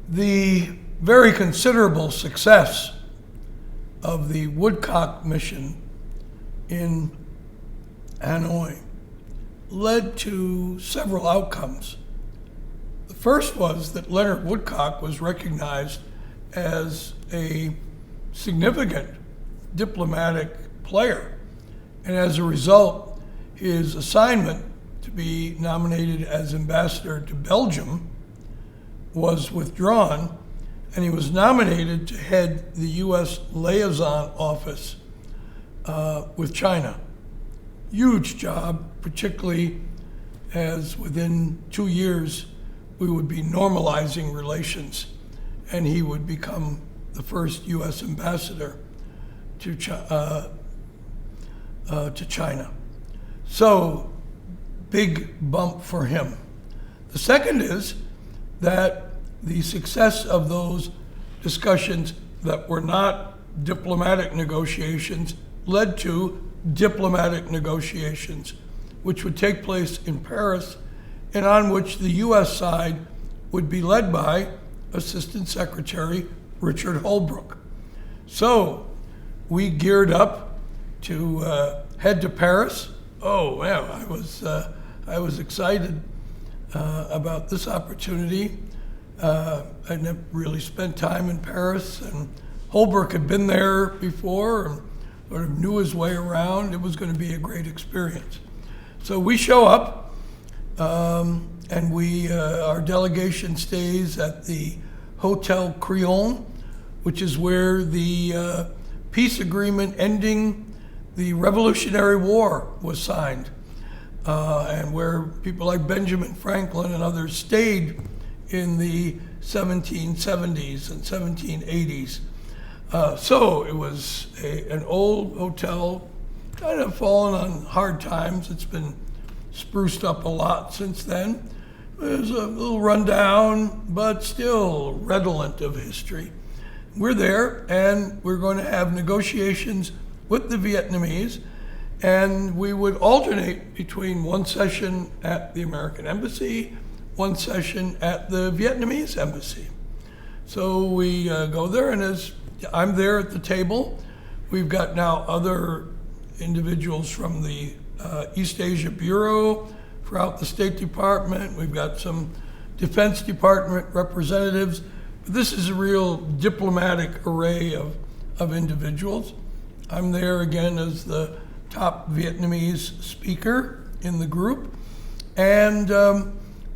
The very considerable success of the Woodcock Mission in Hanoi led to several outcomes. The first was that Leonard Woodcock was recognized as a significant diplomatic player, and as a result, his assignment to be nominated as ambassador to Belgium was withdrawn, and he was nominated to head the U.S. liaison office with China. Huge job, particularly as within 2 years we would be normalizing relations, and he would become the first U.S. ambassador to China. So, big bump for him. The second is that the success of those discussions that were not diplomatic negotiations led to diplomatic negotiations, which would take place in Paris, and on which the U.S. side would be led by Assistant Secretary Richard Holbrooke. So we geared up to head to Paris. Oh, yeah, I was excited about this opportunity. I'd never really spent time in Paris, and Holbrooke had been there before and sort of knew his way around. It was going to be a great experience. So we show up, and our delegation stays at the Hotel Crillon, which is where the peace agreement ending the Revolutionary War was signed, and where people like Benjamin Franklin and others stayed in the 1770s and 1780s. So it was an old hotel, kind of fallen on hard times. It's been spruced up a lot since then. It was a little rundown, but still redolent of history. We're there, and we're going to have negotiations with the Vietnamese, and we would alternate between one session at the American Embassy, one session at the Vietnamese Embassy. So we go there, and as I'm there at the table, we've got now other individuals from the East Asia Bureau throughout the State Department. We've got some Defense Department representatives. This is a real diplomatic array of individuals. I'm there again as the top Vietnamese speaker in the group, and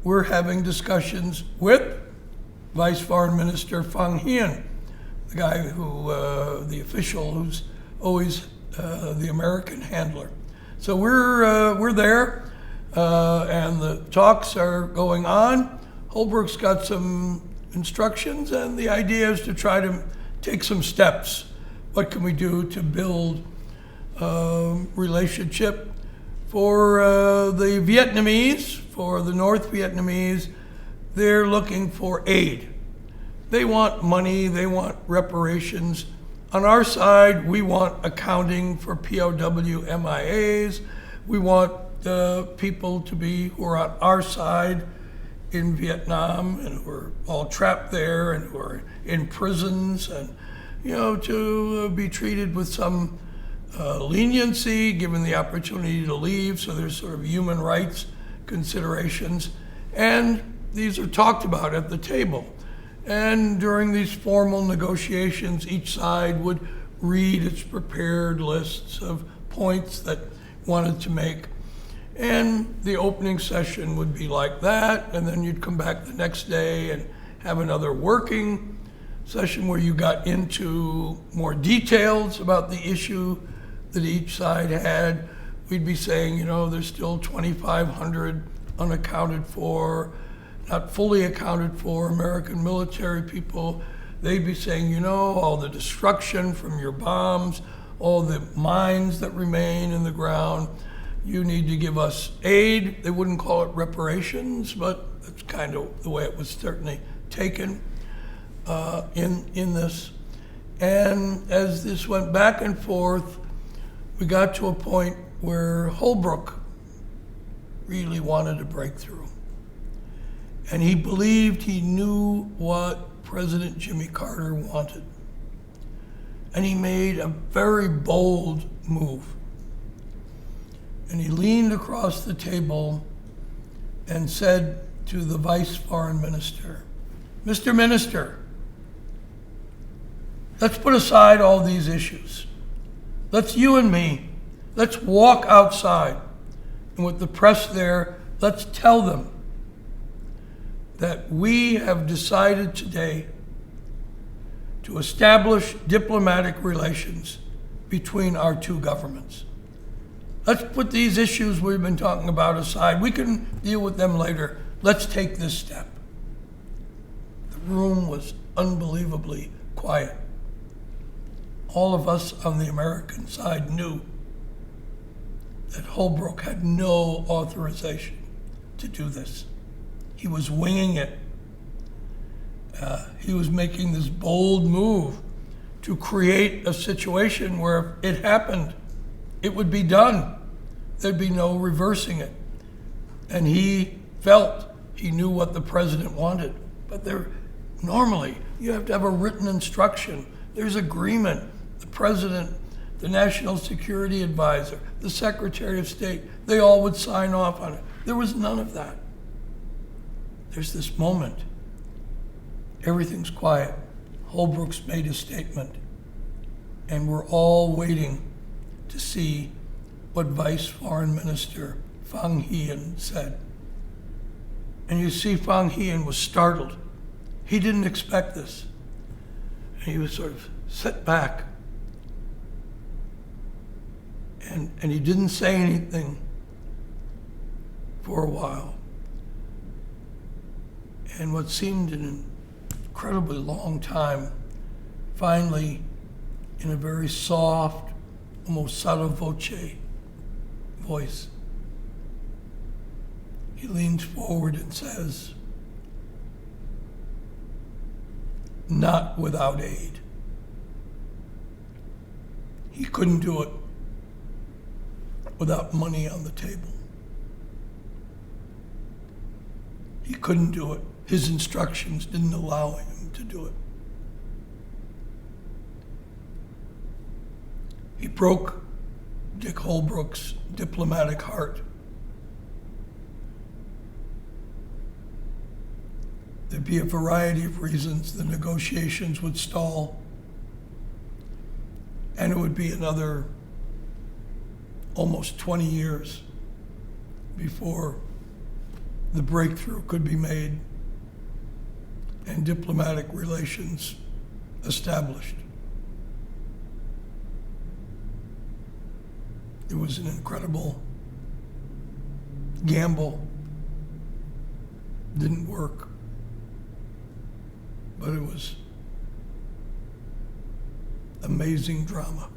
we're having discussions with Vice Foreign Minister Phang Hien, the guy the official who's always the American handler. So we're there, and the talks are going on. Holbrooke's got some instructions, and the idea is to try to take some steps. What can we do to build relationship for the Vietnamese, for the North Vietnamese? They're looking for aid. They want money, they want reparations. On our side, we want accounting for POW MIAs. We want people who are on our side in Vietnam and who are all trapped there and who are in prisons, and to be treated with some leniency, given the opportunity to leave. So there's sort of human rights considerations, and these are talked about at the table. And during these formal negotiations, each side would read its prepared lists of points that wanted to make. And the opening session would be like that, and then you'd come back the next day and have another working session where you got into more details about the issue that each side had. We'd be saying, there's still 2,500 unaccounted for, not fully accounted for American military people. They'd be saying, all the destruction from your bombs, all the mines that remain in the ground, you need to give us aid. They wouldn't call it reparations, but that's kind of the way it was certainly taken in this. And as this went back and forth, we got to a point where Holbrooke really wanted a breakthrough. And he believed he knew what President Jimmy Carter wanted. And he made a very bold move. And he leaned across the table and said to the Vice Foreign Minister, "Mr. Minister, let's put aside all these issues. You and me, let's walk outside. And with the press there, let's tell them that we have decided today to establish diplomatic relations between our two governments. Let's put these issues we've been talking about aside. We can deal with them later. Let's take this step." The room was unbelievably quiet. All of us on the American side knew that Holbrooke had no authorization to do this. He was winging it. He was making this bold move to create a situation where if it happened, it would be done. There'd be no reversing it. And he felt he knew what the president wanted. But normally, you have to have a written instruction. There's agreement. The president, the national security advisor, the secretary of state, they all would sign off on it. There was none of that. There's this moment. Everything's quiet. Holbrooke's made a statement. And we're all waiting to see what Vice Foreign Minister Phang Hien said. And you see Phang Hien was startled. He didn't expect this. And he was sort of set back. And he didn't say anything for a while. And what seemed an incredibly long time, finally, in a very soft, almost sotto voce voice, he leans forward and says, "Not without aid." He couldn't do it without money on the table. He couldn't do it. His instructions didn't allow him to do it. He broke Dick Holbrooke's diplomatic heart. There'd be a variety of reasons the negotiations would stall, and it would be another almost 20 years before the breakthrough could be made and diplomatic relations established. It was an incredible gamble. Didn't work, but it was amazing drama.